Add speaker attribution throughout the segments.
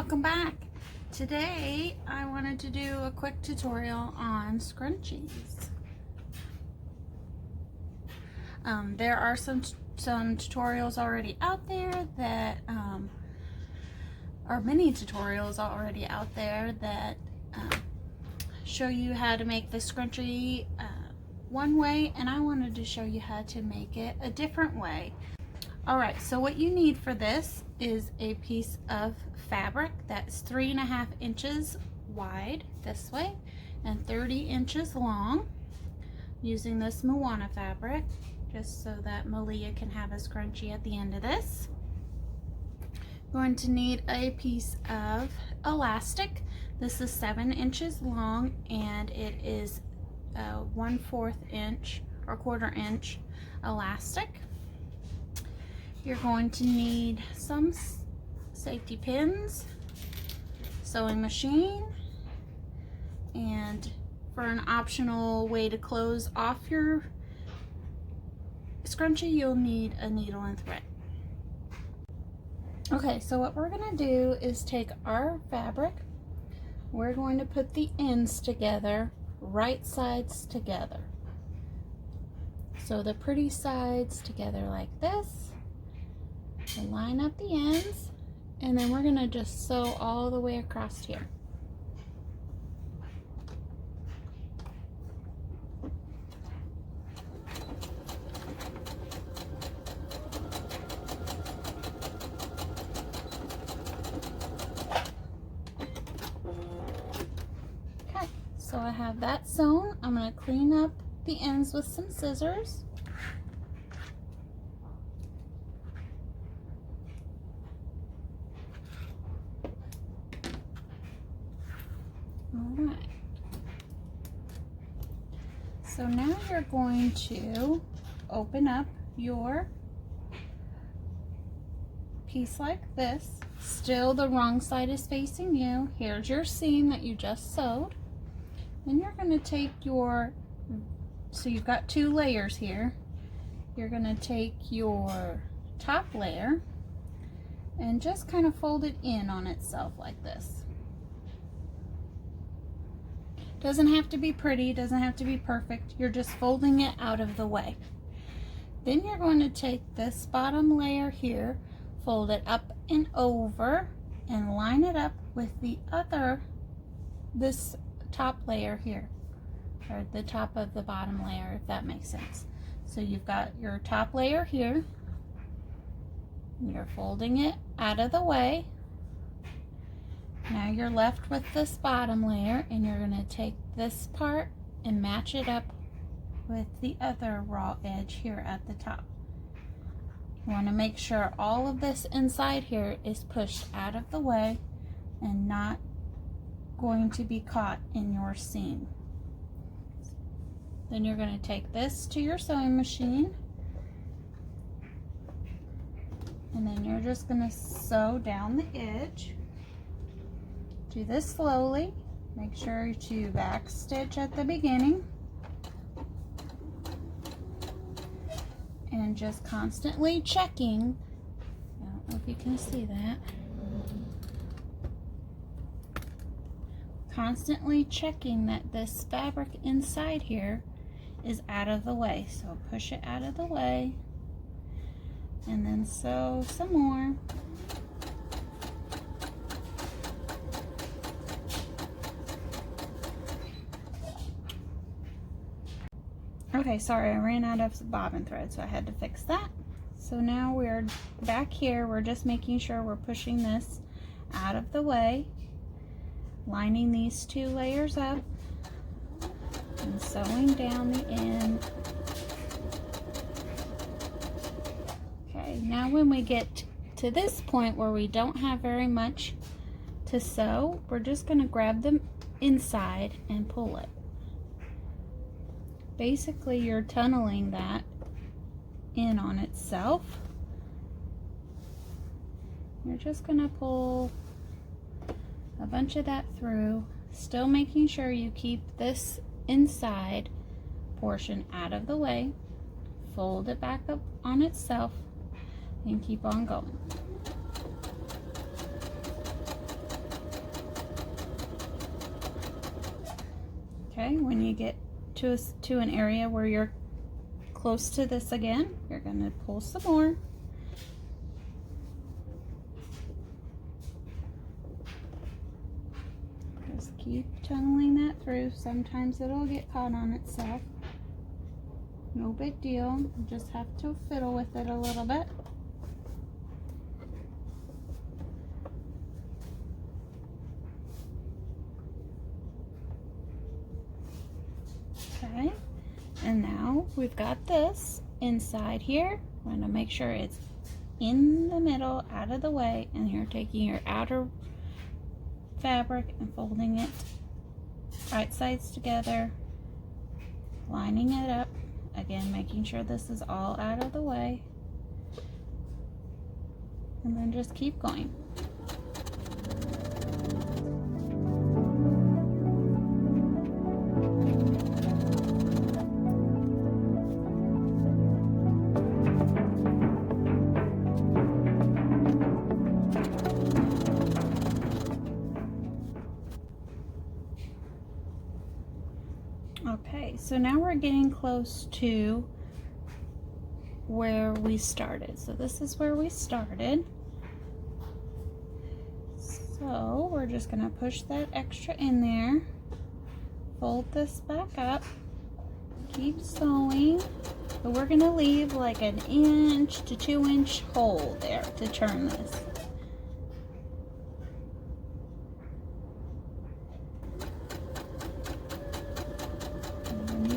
Speaker 1: welcome back. Today I wanted to do a quick tutorial on scrunchies. There are some tutorials already out there that or many tutorials already out there that show you how to make the scrunchie one way, and I wanted to show you how to make it a different way. Alright, so what you need for this is a piece of fabric that's 3.5 inches wide this way and 30 inches long, using this Moana fabric just so that Malia can have a scrunchie at the end of this. Going to need a piece of elastic. This is 7 inches long and it is 1/4 inch or 1/4 inch elastic. You're going to need some safety pins, sewing machine, and for an optional way to close off your scrunchie, you'll need a needle and thread. Okay, so what we're going to do is take our fabric, we're going to put the ends together, right sides together. So the pretty sides together like this. And line up the ends, and then we're going to just sew all the way across here. Okay, so I have that sewn. I'm going to clean up the ends with some scissors. Alright, so now you're going to open up your piece like this. Still the wrong side is facing you. Here's your seam that you just sewed. Then you're going to take your, so you've got 2 layers here. You're going to take your top layer and just kind of fold it in on itself like this. Doesn't have to be pretty, doesn't have to be perfect. You're just folding it out of the way. Then you're going to take this bottom layer here, fold it up and over, and line it up with the other, this top layer here, or the top of the bottom layer, if that makes sense. So you've got your top layer here, you're folding it out of the way. Now you're left with this bottom layer, and you're going to take this part and match it up with the other raw edge here at the top. You want to make sure all of this inside here is pushed out of the way and not going to be caught in your seam. Then you're going to take this to your sewing machine, and then you're just going to sew down the edge. Do this slowly. Make sure to back stitch at the beginning. And just constantly checking. I don't know if you can see that. Constantly checking that this fabric inside here is out of the way. So push it out of the way. And then sew some more. Okay, sorry, I ran out of bobbin thread, so I had to fix that. So now we're back here. We're just making sure we're pushing this out of the way, lining these 2 layers up, and sewing down the end. Okay, now when we get to this point where we don't have very much to sew, we're just going to grab the inside and pull it. Basically, you're tunneling that in on itself. You're just going to pull a bunch of that through, still making sure you keep this inside portion out of the way. Fold it back up on itself and keep on going. Okay, when you get to an area where you're close to this again, you're going to pull some more. Just keep tunneling that through. Sometimes it'll get caught on itself. No big deal. You just have to fiddle with it a little bit. Okay, and now we've got this inside here. I'm going to make sure it's in the middle, out of the way, and you're taking your outer fabric and folding it right sides together, lining it up, again making sure this is all out of the way, and then just keep going. Okay, so now we're getting close to where we started. So this is where we started. So we're just going to push that extra in there, fold this back up, keep sewing, but we're going to leave like an 1 to 2 inch hole there to turn this.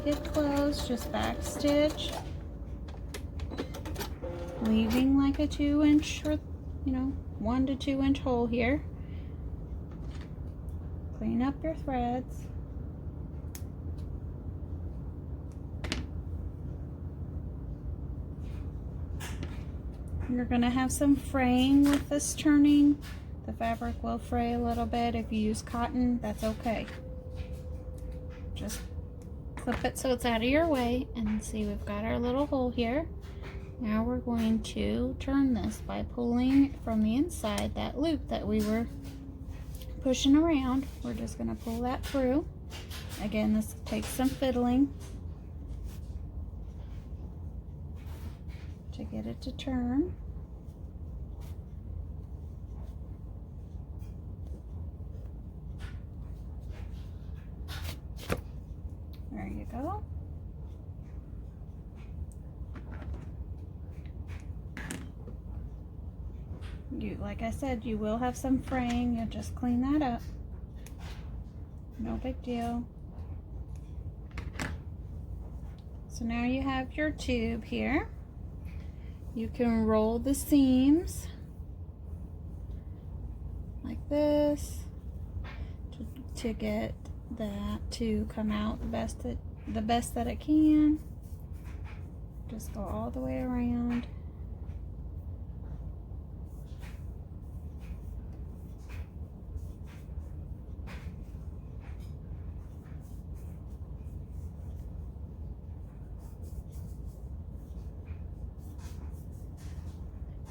Speaker 1: Get close, just back stitch, leaving like a 2 inch or 1 to 2 inch hole here. Clean up your threads. You're going to have some fraying with this turning. The fabric will fray a little bit. If you use cotton, that's okay. Just clip it so it's out of your way, and see, we've got our little hole here. Now we're going to turn this by pulling from the inside that loop that we were pushing around. We're just going to pull that through. Again, this takes some fiddling to get it to turn. There you go. Like I said, you will have some fraying. You'll just clean that up. No big deal. So now you have your tube here. You can roll the seams like this to get that to come out the best that it can. Just go all the way around.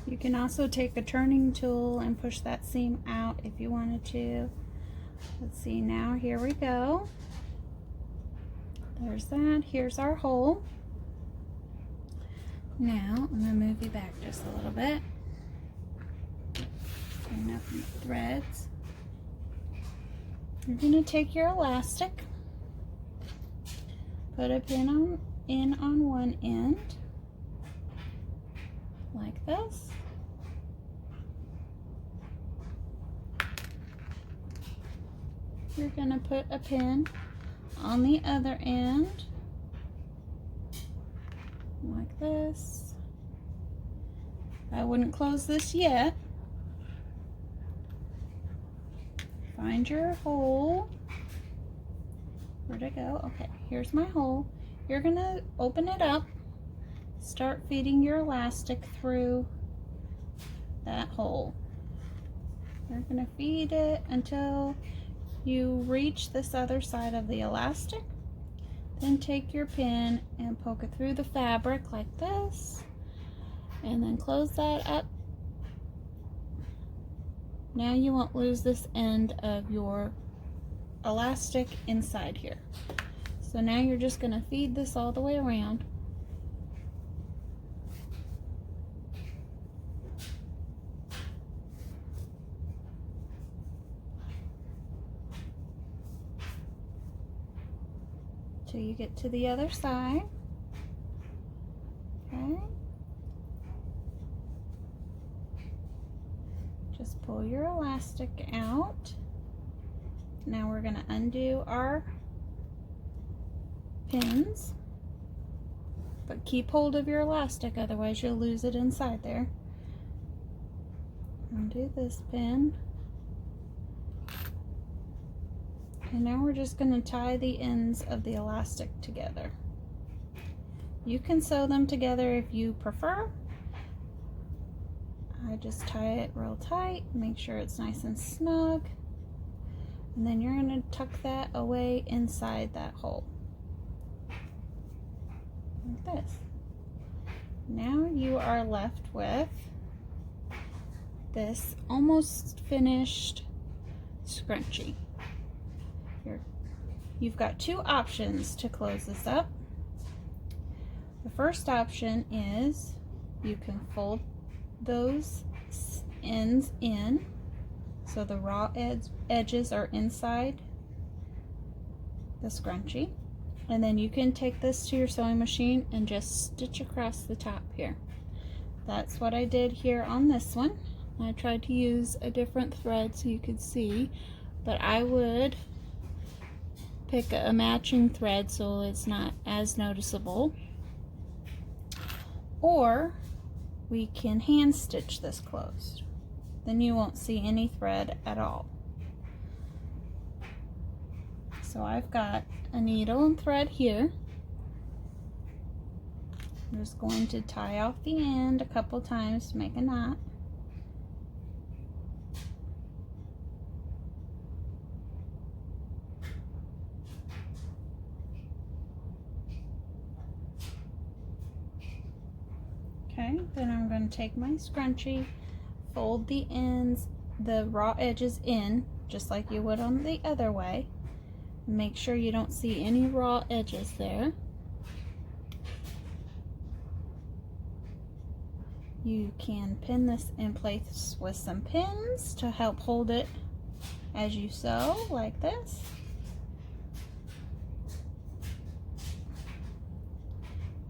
Speaker 1: You can also take a turning tool and push that seam out if you wanted to. Let's see, now here we go. There's that. Here's our hole. Now I'm going to move you back just a little bit. Clean up the threads. You're going to take your elastic, put a pin in on one end, like this. You're going to put a pin on the other end, like this. I wouldn't close this yet. Find your hole. Where'd it go? Okay, here's my hole. You're going to open it up, start feeding your elastic through that hole. You're going to feed it until you reach this other side of the elastic. Then take your pin and poke it through the fabric like this, and then close that up. Now you won't lose this end of your elastic inside here. So now you're just going to feed this all the way around. Till you get to the other side. Okay. Just pull your elastic out. Now we're going to undo our pins, but keep hold of your elastic, otherwise you'll lose it inside there. Undo this pin. And now we're just going to tie the ends of the elastic together. You can sew them together if you prefer. I just tie it real tight, make sure it's nice and snug. And then you're going to tuck that away inside that hole. Like this. Now you are left with this almost finished scrunchie. You've got two options to close this up. The first option is you can fold those ends in so the raw edges are inside the scrunchie, and then you can take this to your sewing machine and just stitch across the top here. That's what I did here on this one. I tried to use a different thread so you could see, but I would pick a matching thread so it's not as noticeable, or we can hand stitch this closed. Then you won't see any thread at all. So I've got a needle and thread here. I'm just going to tie off the end a couple times to make a knot. Okay, then I'm going to take my scrunchie, fold the ends, the raw edges in, just like you would on the other way. Make sure you don't see any raw edges there. You can pin this in place with some pins to help hold it as you sew, like this.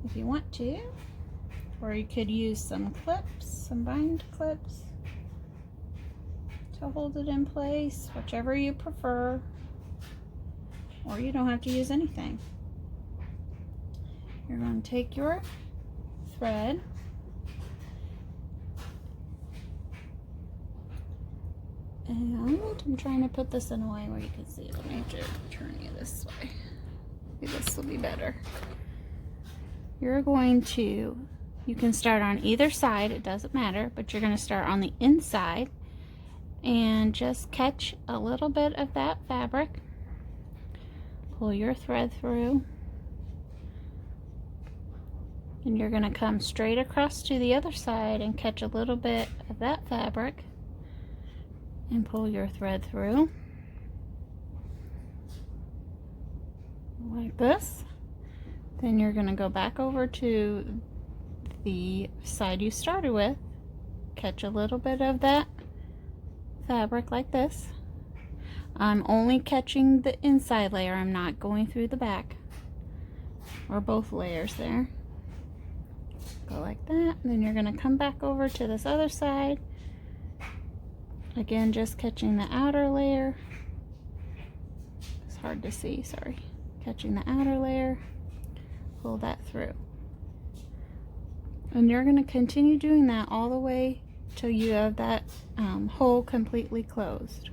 Speaker 1: If you want to. Or you could use some clips, some bind clips to hold it in place, whichever you prefer. Or you don't have to use anything. You're going to take your thread and I'm trying to put this in a way where you can see it. Let me turn you this way. Maybe this will be better. You're going to You can start on either side, it doesn't matter, but you're going to start on the inside and just catch a little bit of that fabric. Pull your thread through. And you're going to come straight across to the other side and catch a little bit of that fabric and pull your thread through. Like this. Then you're going to go back over to the side you started with, catch a little bit of that fabric like this. I'm only catching the inside layer, I'm not going through the back or both layers there. Go like that, and then you're going to come back over to this other side, again just catching the outer layer. It's hard to see, sorry. Catching the outer layer, pull that through. And you're going to continue doing that all the way till you have that hole completely closed.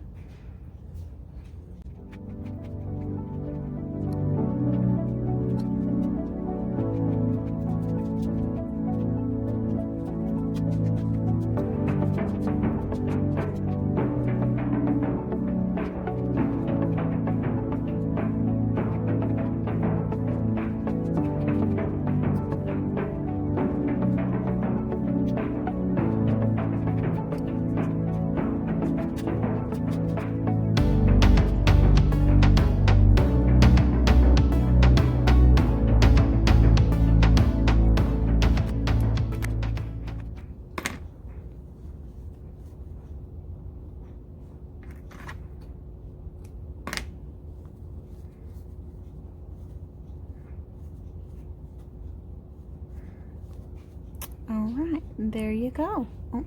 Speaker 1: All right, there you go. Oh.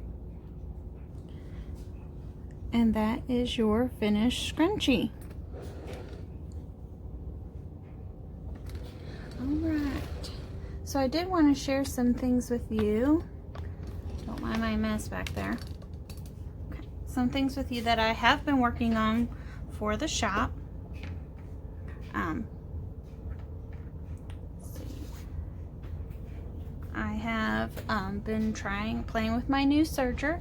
Speaker 1: And that is your finished scrunchie. All right, so I did want to share some things with you. Don't mind my mess back there. Okay. Some things with you that I have been working on for the shop. I have been playing with my new serger,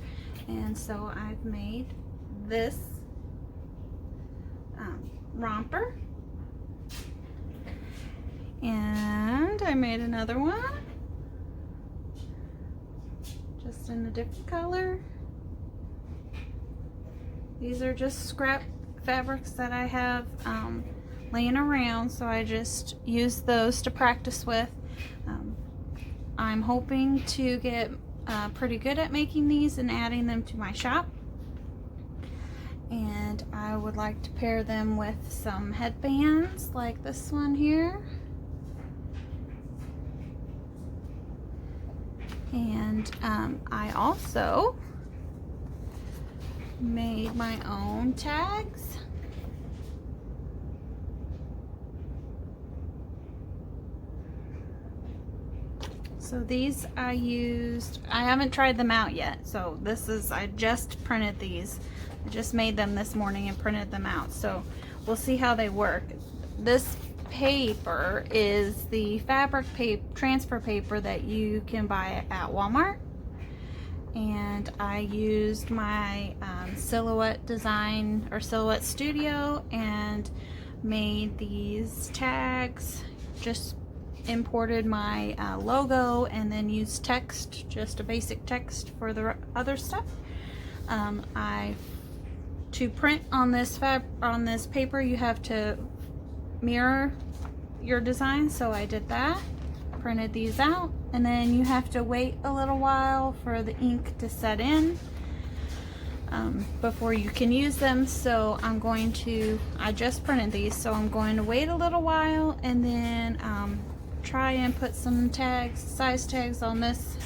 Speaker 1: and so I've made this romper, and I made another one just in a different color. These are just scrap fabrics that I have laying around, so I just use those to practice with. I'm hoping to get pretty good at making these and adding them to my shop, and I would like to pair them with some headbands like this one here. And I also made my own tags. So these I haven't tried them out yet. So I just printed these. I just made them this morning and printed them out. So we'll see how they work. This paper is the fabric transfer paper that you can buy at Walmart. And I used my Silhouette Design or Silhouette Studio and made these tags. Just imported my logo and then used text, just a basic text for the other stuff. To print on this paper, you have to mirror your design, so I did that. Printed these out, and then you have to wait a little while for the ink to set in before you can use them. So I just printed these, so I'm going to wait a little while and then try and put some size tags on this.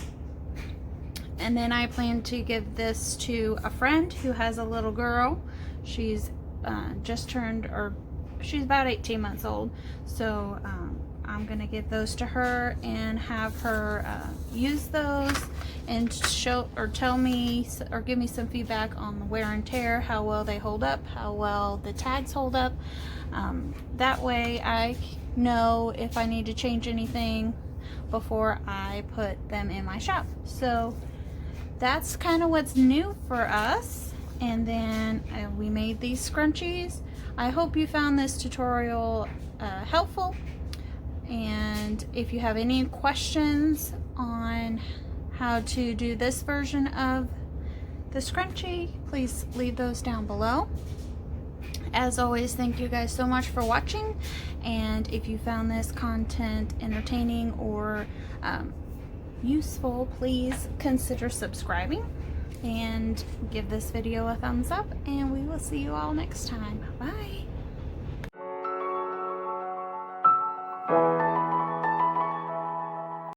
Speaker 1: And then I plan to give this to a friend who has a little girl. She's just turned, or she's about 18 months old. So I'm gonna give those to her and have her use those and tell me or give me some feedback on the wear and tear, how well they hold up, how well the tags hold up. That way I know if I need to change anything before I put them in my shop. So that's kind of what's new for us. And then we made these scrunchies. I hope you found this tutorial helpful. And if you have any questions on how to do this version of the scrunchie, please leave those down below. As always, thank you guys so much for watching, and if you found this content entertaining or useful, please consider subscribing and give this video a thumbs up, and we will see you all next time. Bye.